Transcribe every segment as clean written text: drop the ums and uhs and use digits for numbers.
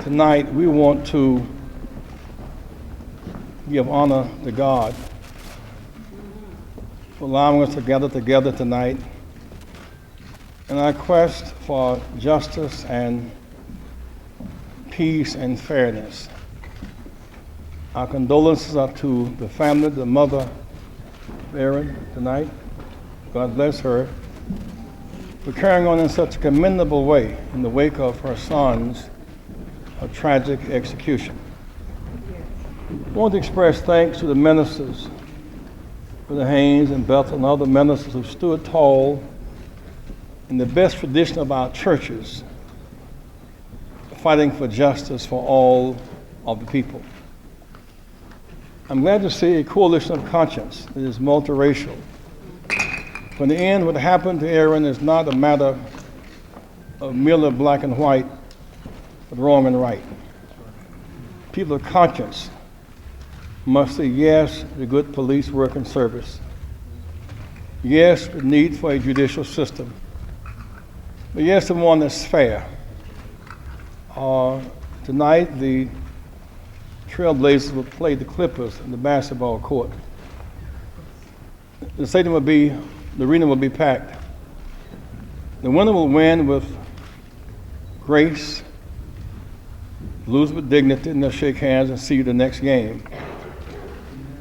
Tonight, we want to give honor to God for allowing us to gather together tonight in our quest for justice and peace and fairness. Our condolences are to the family, the mother of Aaron tonight. God bless her for carrying on in such a commendable way in the wake of her son's tragic execution. I want to express thanks to the ministers, Brother Haynes and Bethel and other ministers who stood tall in the best tradition of our churches, fighting for justice for all of the people. I'm glad to see a coalition of conscience that is multiracial. For in the end, what happened to Aaron is not a matter of merely black and white, but wrong and right. People of conscience must say yes to good police work and service, yes to the need for a judicial system, but yes to one that's fair. Tonight, the Trailblazers will play the Clippers in the basketball court. The arena will be packed. The winner will win with grace, lose with dignity, and they'll shake hands and see you the next game.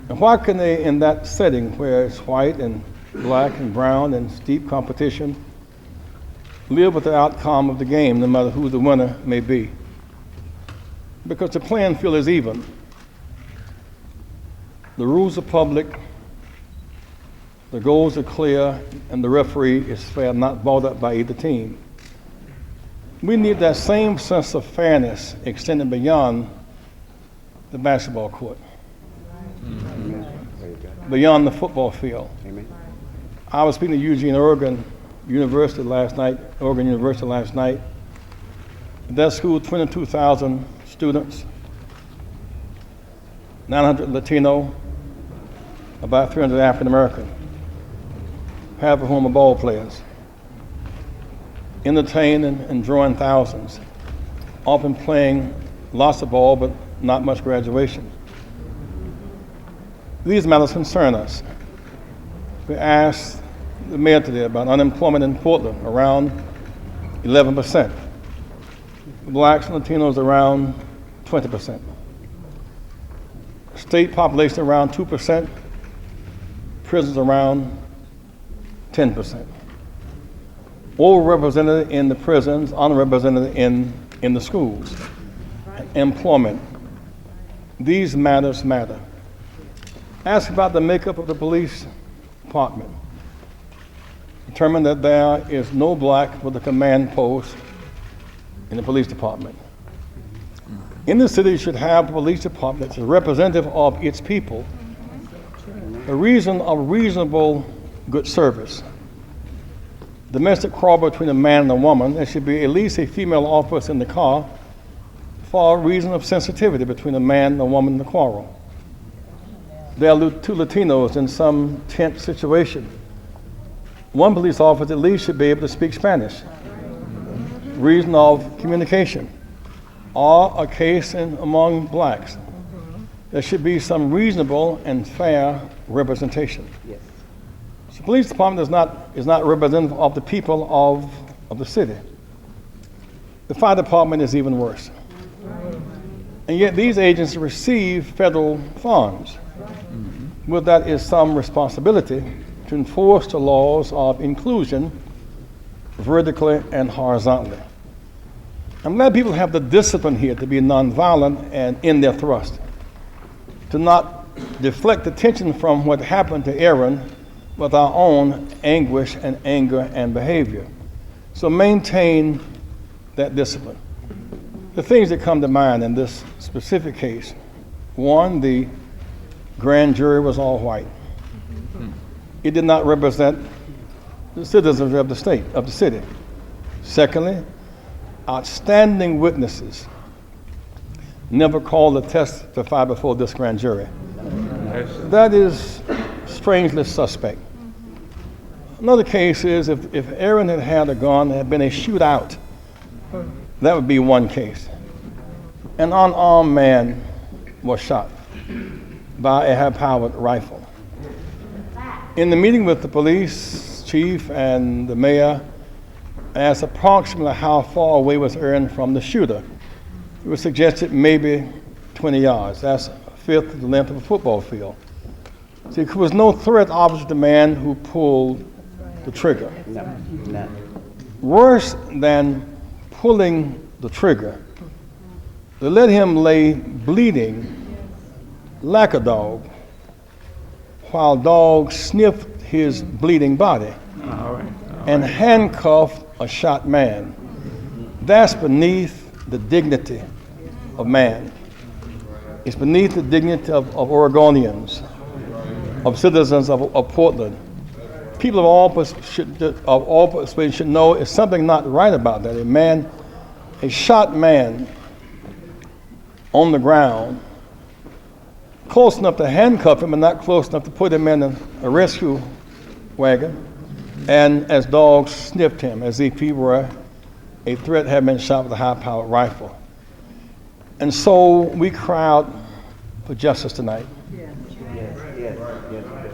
And why can they, in that setting where it's white and black and brown and steep competition, live with the outcome of the game, no matter who the winner may be? Because the playing field is even. The rules are public, the goals are clear, and the referee is fair, not balled up by either team. We need that same sense of fairness extending beyond the basketball court, beyond the football field. Amen. I was speaking to Oregon University last night. That school, 22,000 students, 900 Latino, about 300 African American, half of whom are ball players, entertaining and drawing thousands, often playing lots of ball but not much graduation. These matters concern us. We asked the mayor today about unemployment in Portland, around 11%. Blacks and Latinos around 20%. State population around 2%. Prisons around 10%. Overrepresented in the prisons, underrepresented in the schools. Employment. These matters matter. Ask about the makeup of the police department. Determine that there is no black with a command post in the police department. In the city, you should have a police department that's representative of its people, a reason of reasonable good service. Domestic quarrel between a man and a woman, there should be at least a female officer in the car for a reason of sensitivity between a man and a woman in the quarrel. There are two Latinos in some tense situation. One police officer at least should be able to speak Spanish. Reason of communication. Or a case among blacks. There should be some reasonable and fair representation. Yes. So the police department is not representative of the people of the city. The fire department is even worse. And yet these agencies receive federal funds. With that is some responsibility to enforce the laws of inclusion vertically and horizontally. I'm glad people have the discipline here to be nonviolent and in their thrust, to not deflect attention from what happened to Aaron with our own anguish and anger and behavior. So maintain that discipline. The things that come to mind in this specific case: one, the grand jury was all white. It did not represent the citizens of the city. Secondly, outstanding witnesses never called to testify before this grand jury. That is strangely suspect. Another case is if Aaron had a gun, there had been a shootout, that would be one case. an unarmed man was shot by a high-powered rifle. In the meeting with the police chief and the mayor, asked approximately how far away was Aaron from the shooter. It was suggested maybe 20 yards. That's a fifth of the length of a football field. See, there was no threat obvious to the man who pulled the trigger. No. Worse than pulling the trigger, they let him lay bleeding like a dog while dogs sniffed his bleeding body and handcuffed a shot man. That's beneath the dignity of man. It's beneath the dignity of Oregonians, of citizens of Portland. People of all persuasions should know it's something not right about that. A shot man on the ground, close enough to handcuff him and not close enough to put him in a rescue wagon, and as dogs sniffed him as if he were a threat had been shot with a high-powered rifle. And so we cry out for justice tonight.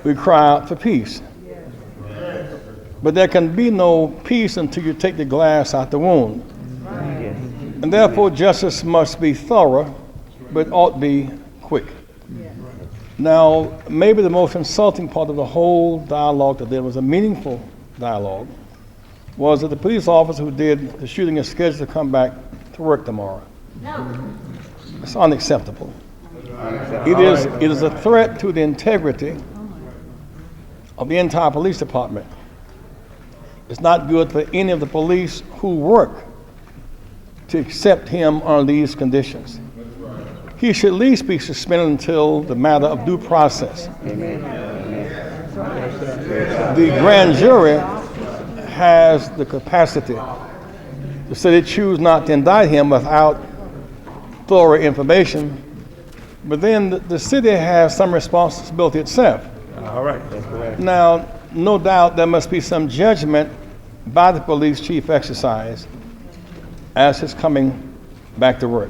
We cry out for peace. But there can be no peace until you take the glass out the wound. And therefore justice must be thorough, but ought to be quick. Now, maybe the most insulting part of the whole dialogue that there was a meaningful dialogue was that the police officer who did the shooting is scheduled to come back to work tomorrow. It's unacceptable. It is a threat to the integrity of the entire police department. It's not good for any of the police who work to accept him under these conditions. He should at least be suspended until the matter of due process. Amen. The grand jury has the capacity to say they choose not to indict him without thorough information, but then the city has some responsibility itself. All right, that's correct. Now, no doubt there must be some judgment by the police chief exercise as he's coming back to work.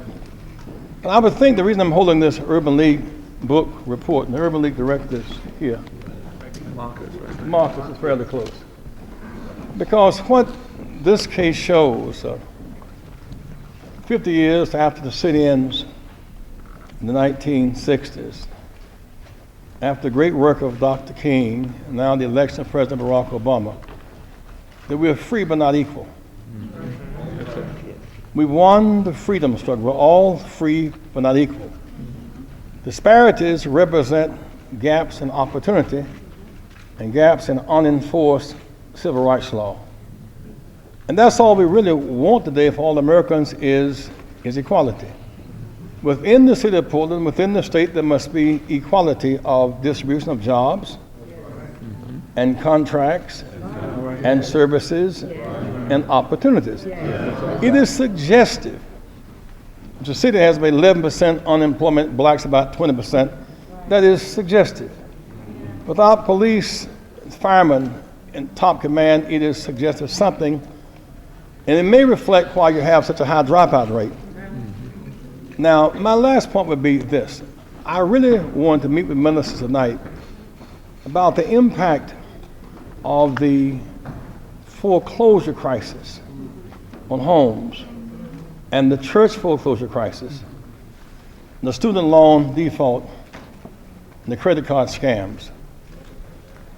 And I would think the reason I'm holding this Urban League book report, and the Urban League director is here. Marcus is fairly close. Because what this case shows, 50 years after the sit-ins in the 1960s, after the great work of Dr. King, and now the election of President Barack Obama, that we are free but not equal. We won the freedom struggle. We're all free but not equal. Disparities represent gaps in opportunity and gaps in unenforced civil rights law. And that's all we really want today for all Americans is equality. Within the city of Portland, within the state, there must be equality of distribution of jobs and contracts and services and opportunities. It is suggestive. The city has about 11% unemployment, blacks about 20%. That is suggestive. Without police, firemen, and top command, it is suggestive something, and it may reflect why you have such a high dropout rate. Now, my last point would be this. I really wanted to meet with ministers tonight about the impact of the foreclosure crisis on homes and the church foreclosure crisis, the student loan default, and the credit card scams.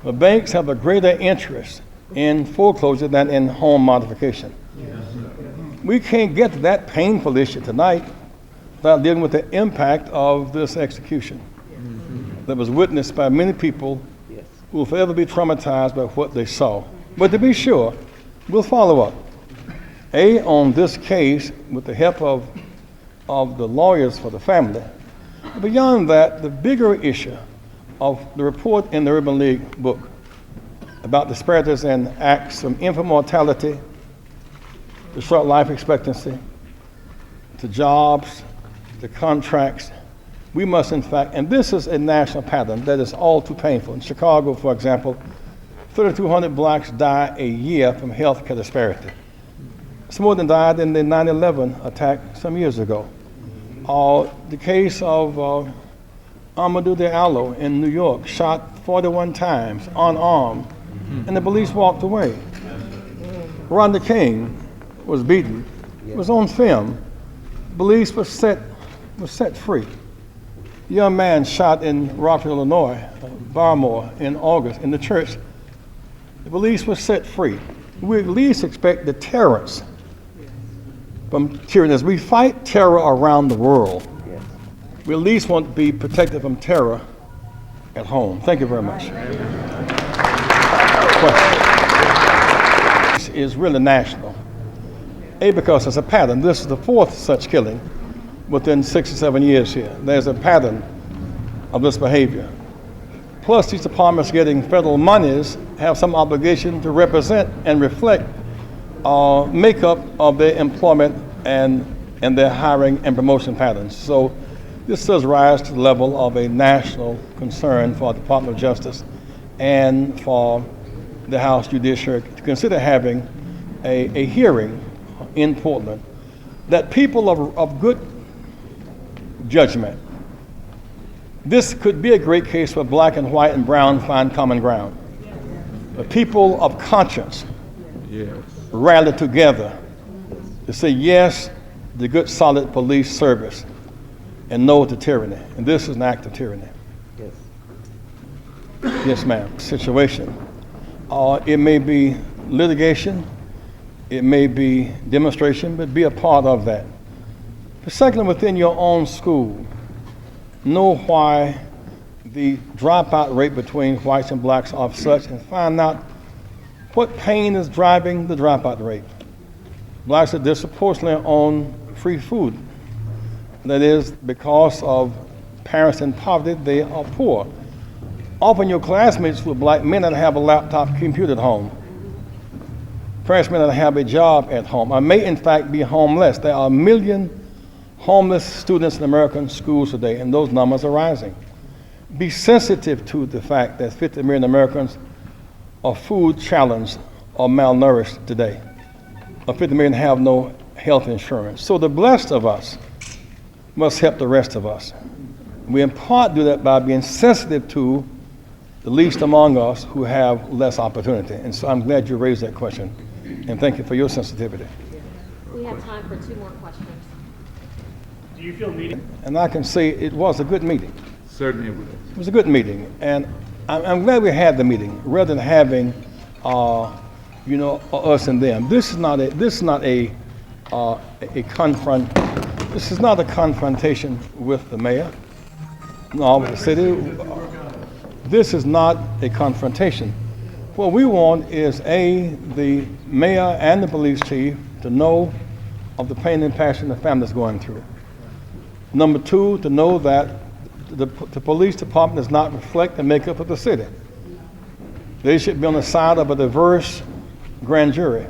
The banks have a greater interest in foreclosure than in home modification. We can't get to that painful issue tonight without dealing with the impact of this execution that was witnessed by many people who will forever be traumatized by what they saw. But to be sure, we'll follow up. On this case with the help of the lawyers for the family. Beyond that, the bigger issue of the report in the Urban League book about disparities in acts from infant mortality to short life expectancy to jobs, to contracts, we must in fact, and this is a national pattern that is all too painful. In Chicago, for example, 3,200 blacks die a year from health care disparity. It's more than died in the 9/11 attack some years ago. The case of Amadou Diallo in New York, shot 41 times, unarmed, and the police walked away. Rodney King was beaten. It was on film. Police was set free. Young man shot in Rockford, Illinois, Barmore, in August, in the church. The police was set free. We at least expect deterrence from tyranny. As we fight terror around the world, we at least want to be protected from terror at home. Thank you very much. This is really national. Because it's a pattern. This is the fourth such killing within 6 or 7 years here. There's a pattern of this behavior. Plus, these departments getting federal monies have some obligation to represent and reflect makeup of their employment and their hiring and promotion patterns. So this does rise to the level of a national concern for the Department of Justice and for the House Judiciary to consider having a hearing in Portland that people of good judgment, this could be a great case where black and white and brown find common ground. The people of conscience rally together to say yes to the good, solid police service and no to tyranny. And this is an act of tyranny. Yes. Yes, ma'am. Situation. It may be litigation, it may be demonstration, but be a part of that. But secondly, within your own school, know why the dropout rate between whites and blacks are such and find out what pain is driving the dropout rate. Blacks are disproportionately on free food. That is because of parents in poverty, they are poor. Often your classmates were black men that have a laptop computer at home. Parents may not have a job at home, or may in fact be homeless. There are 1 million homeless students in American schools today, and those numbers are rising. Be sensitive to the fact that 50 million Americans are food challenged or malnourished today, or 50 million have no health insurance. So the blessed of us must help the rest of us. We in part do that by being sensitive to the least among us who have less opportunity. And so I'm glad you raised that question, and thank you for your sensitivity. We have time for 2 more questions. Do you feel needed? And I can say it was a good meeting. Certainly it was. It was a good meeting, and I'm glad we had the meeting rather than having, us and them. This is not a confrontation with the mayor, no, with the city. This is not a confrontation. What we want is the mayor and the police chief to know of the pain and passion the family's going through. Number 2, to know that the police department does not reflect the makeup of the city. They should be on the side of a diverse grand jury.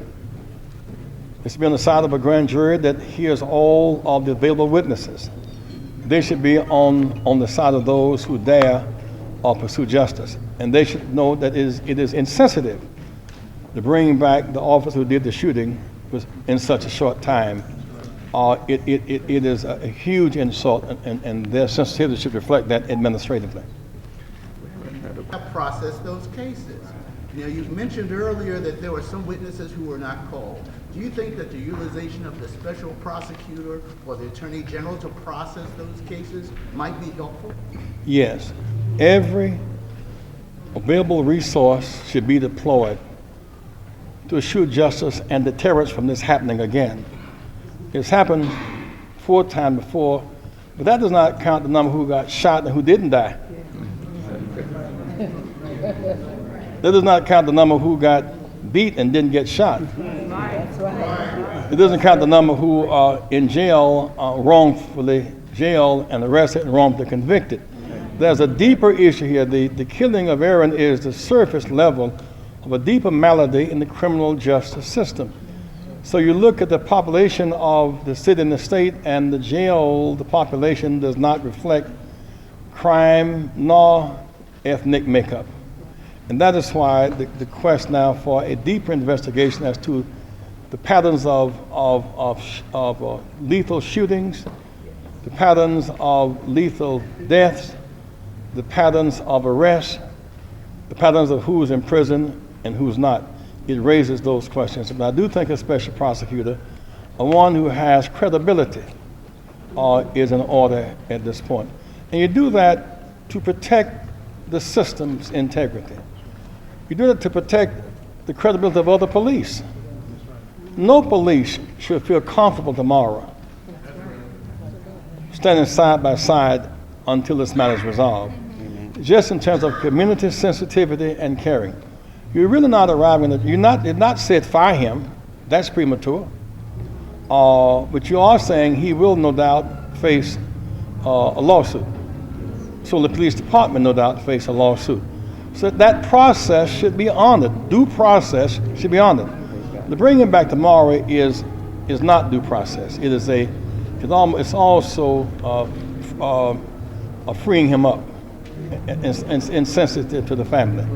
They should be on the side of a grand jury that hears all of the available witnesses. They should be on the side of those who dare or pursue justice. And they should know that it is insensitive to bring back the officer who did the shooting in such a short time. It is a huge insult, and their sensitivity should reflect that administratively. Process those cases. You mentioned earlier that there were some witnesses who were not called. Do you think that the utilization of the special prosecutor or the attorney general to process those cases might be helpful? Yes. Every available resource should be deployed to assure justice and deterrence from this happening again. It's happened 4 times before, but that does not count the number who got shot and who didn't die. That does not count the number who got beat and didn't get shot. It doesn't count the number who are in jail, wrongfully jailed and arrested and wrongfully convicted. There's a deeper issue here. The killing of Aaron is the surface level of a deeper malady in the criminal justice system. So you look at the population of the city and the state, and the jail, the population does not reflect crime nor ethnic makeup. And that is why the quest now for a deeper investigation as to the patterns of lethal shootings the patterns of lethal deaths, the patterns of arrests, the patterns of who's in prison and who's not. It raises those questions. But I do think a special prosecutor, one who has credibility, is in order at this point. And you do that to protect the system's integrity. You do that to protect the credibility of other police. No police should feel comfortable tomorrow standing side by side until this matter is resolved. Just in terms of community sensitivity and caring. You're really not arriving at, did not say fire him, that's premature. But you are saying he will no doubt face a lawsuit. So the police department no doubt face a lawsuit. So that process should be honored. Due process should be honored. The bringing him back tomorrow is not due process. It's also freeing him up, insensitive to the family.